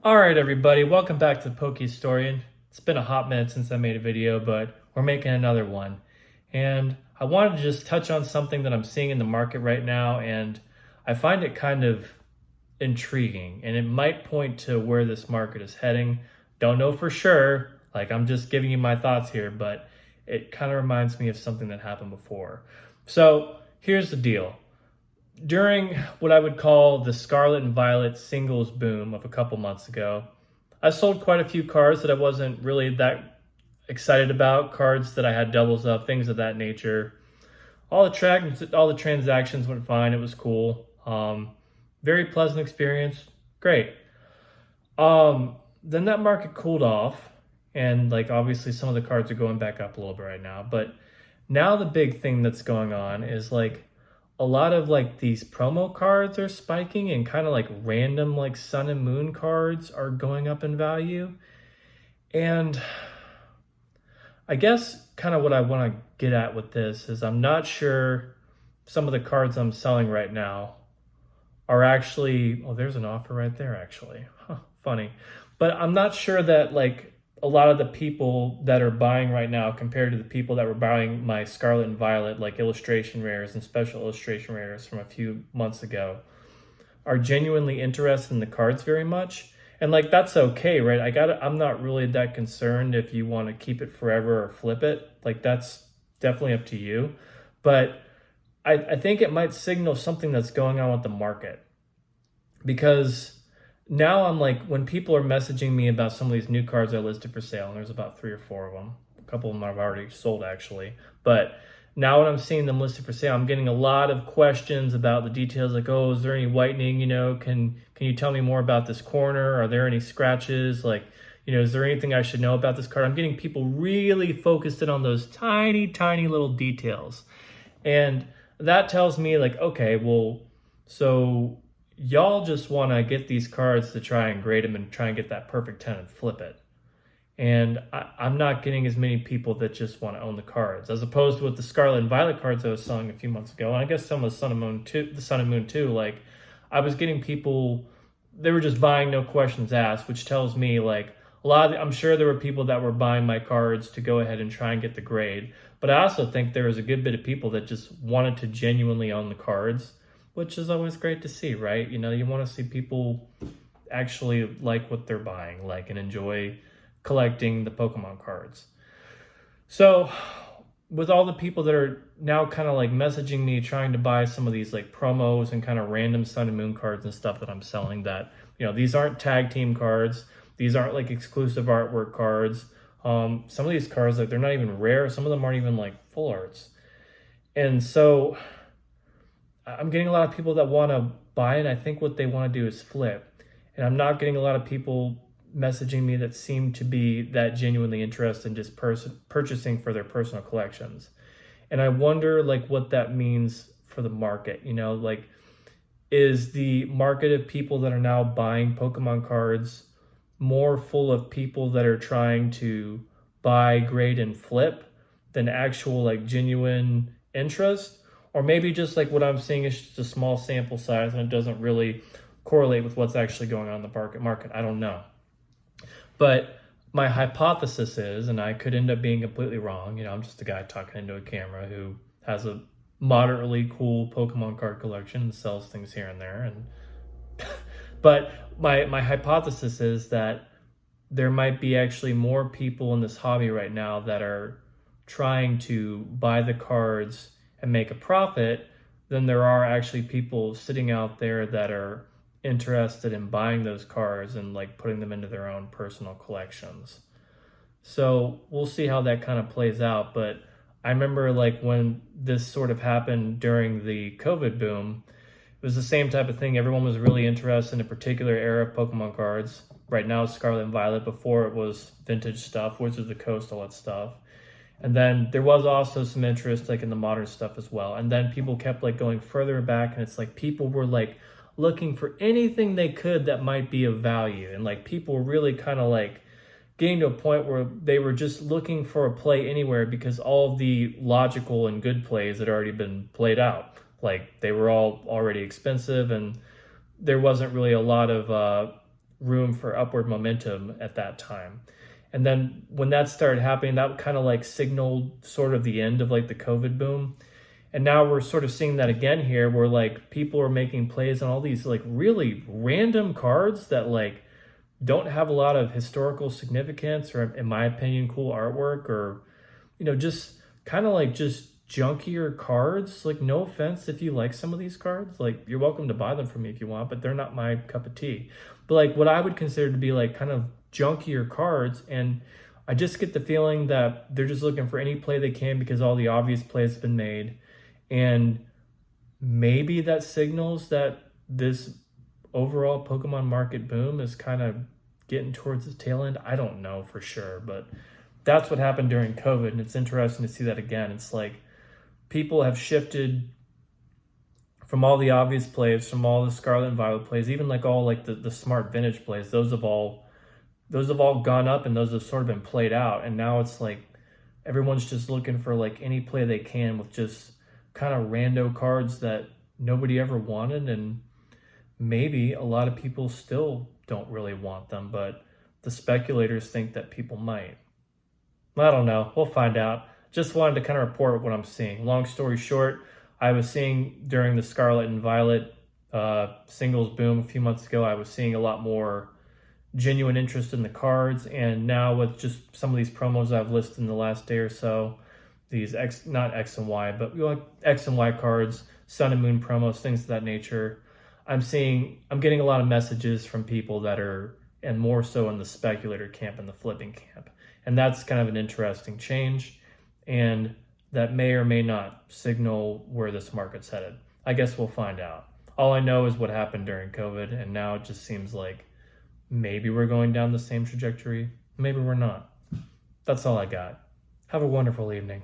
All right, everybody, welcome back to the Poke Historian. It's been a hot minute since I made a video, but we're making another one. And I wanted to just touch on something that I'm seeing in the market right now, and I find it kind of intriguing, and it might point to where this market is heading. Don't know for sure, like I'm just giving you my thoughts here, but it kind of reminds me of something that happened before. So here's the deal. During what I would call the Scarlet and Violet singles boom of a couple months ago, I sold quite a few cards that I wasn't really that excited about, cards that I had doubles of, things of that nature. All the transactions went fine. It was cool. Very pleasant experience. Great. Then that market cooled off, and like obviously some of the cards are going back up a little bit right now. But now the big thing that's going on is like a lot of like these promo cards are spiking, and kind of like random like sun and moon cards are going up in value. And I guess kind of what I want to get at with this is I'm not sure some of the cards I'm selling right now are actually, oh, there's an offer right there actually. Huh, funny. But I'm not sure that like a lot of the people that are buying right now compared to the people that were buying my Scarlet and Violet like illustration rares and special illustration rares from a few months ago are genuinely interested in the cards very much. And like that's okay, right? I'm not really that concerned if you want to keep it forever or flip it. Like that's definitely up to you. But I think it might signal something that's going on with the market. Because now I'm like, when people are messaging me about some of these new cards I listed for sale, and there's about 3 or 4 of them. A couple of them I've already sold actually. But now when I'm seeing them listed for sale, I'm getting a lot of questions about the details, like, oh, is there any whitening? Can you tell me more about this corner? Are there any scratches? Like, is there anything I should know about this card? I'm getting people really focused in on those tiny, tiny little details. And that tells me like, okay, well, so y'all just want to get these cards to try and grade them and try and get that perfect 10 and flip it. And I'm not getting as many people that just want to own the cards, as opposed to with the Scarlet and Violet cards I was selling a few months ago. And I guess some of the Sun and Moon too. Like I was getting people, they were just buying no questions asked, which tells me like I'm sure there were people that were buying my cards to go ahead and try and get the grade. But I also think there was a good bit of people that just wanted to genuinely own the cards, which is always great to see, right? You want to see people actually like what they're buying, like, and enjoy collecting the Pokemon cards. So with all the people that are now kind of like messaging me trying to buy some of these like promos and kind of random Sun and Moon cards and stuff that I'm selling, that these aren't tag team cards, these aren't like exclusive artwork cards. Some of these cards, like, they're not even rare, some of them aren't even like full arts. And so I'm getting a lot of people that want to buy it. I think what they want to do is flip, and I'm not getting a lot of people messaging me that seem to be that genuinely interested in just purchasing for their personal collections. And I wonder like what that means for the market. Like, is the market of people that are now buying Pokemon cards more full of people that are trying to buy, grade, and flip than actual like genuine interest? Or maybe just like what I'm seeing is just a small sample size and it doesn't really correlate with what's actually going on in the market. I don't know. But my hypothesis is, and I could end up being completely wrong, I'm just a guy talking into a camera who has a moderately cool Pokemon card collection and sells things here and there. And but my hypothesis is that there might be actually more people in this hobby right now that are trying to buy the cards and make a profit than there are actually people sitting out there that are interested in buying those cards and like putting them into their own personal collections. So we'll see how that kind of plays out. But I remember like when this sort of happened during the COVID boom, it was the same type of thing. Everyone was really interested in a particular era of Pokemon cards. Right now it's Scarlet and Violet. Before it was vintage stuff, Wizards of the Coast, all that stuff. And then there was also some interest like in the modern stuff as well. And then people kept like going further back, and it's like people were like looking for anything they could that might be of value. And like people were really kind of like getting to a point where they were just looking for a play anywhere because all of the logical and good plays had already been played out. Like they were all already expensive, and there wasn't really a lot of room for upward momentum at that time. And then when that started happening, that kind of like signaled sort of the end of like the COVID boom. And now we're sort of seeing that again here where like people are making plays on all these like really random cards that like don't have a lot of historical significance or, in my opinion, cool artwork, or just kind of like just junkier cards. Like, no offense if you like some of these cards, like you're welcome to buy them from me if you want, but they're not my cup of tea. But like what I would consider to be like kind of junkier cards, and I just get the feeling that they're just looking for any play they can because all the obvious plays have been made. And maybe that signals that this overall Pokemon market boom is kind of getting towards its tail end. I don't know for sure, but that's what happened during COVID, and it's interesting to see that again. It's like people have shifted from all the obvious plays, from all the Scarlet and Violet plays, even like all like the smart vintage plays. Those have all gone up, and those have sort of been played out. And now it's like everyone's just looking for like any play they can with just kind of rando cards that nobody ever wanted, and maybe a lot of people still don't really want them, but the speculators think that people might. I don't know. We'll find out. Just wanted to kind of report what I'm seeing. Long story short, I was seeing during the Scarlet and Violet singles boom a few months ago, I was seeing a lot more genuine interest in the cards. And now with just some of these promos I've listed in the last day or so, these not X and Y, but X and Y cards, Sun and Moon promos, things of that nature, I'm getting a lot of messages from people that are, and more so in the speculator camp and the flipping camp. And that's kind of an interesting change, and that may or may not signal where this market's headed. I guess we'll find out. All I know is what happened during COVID, and now it just seems like maybe we're going down the same trajectory. Maybe we're not. That's all I got. Have a wonderful evening.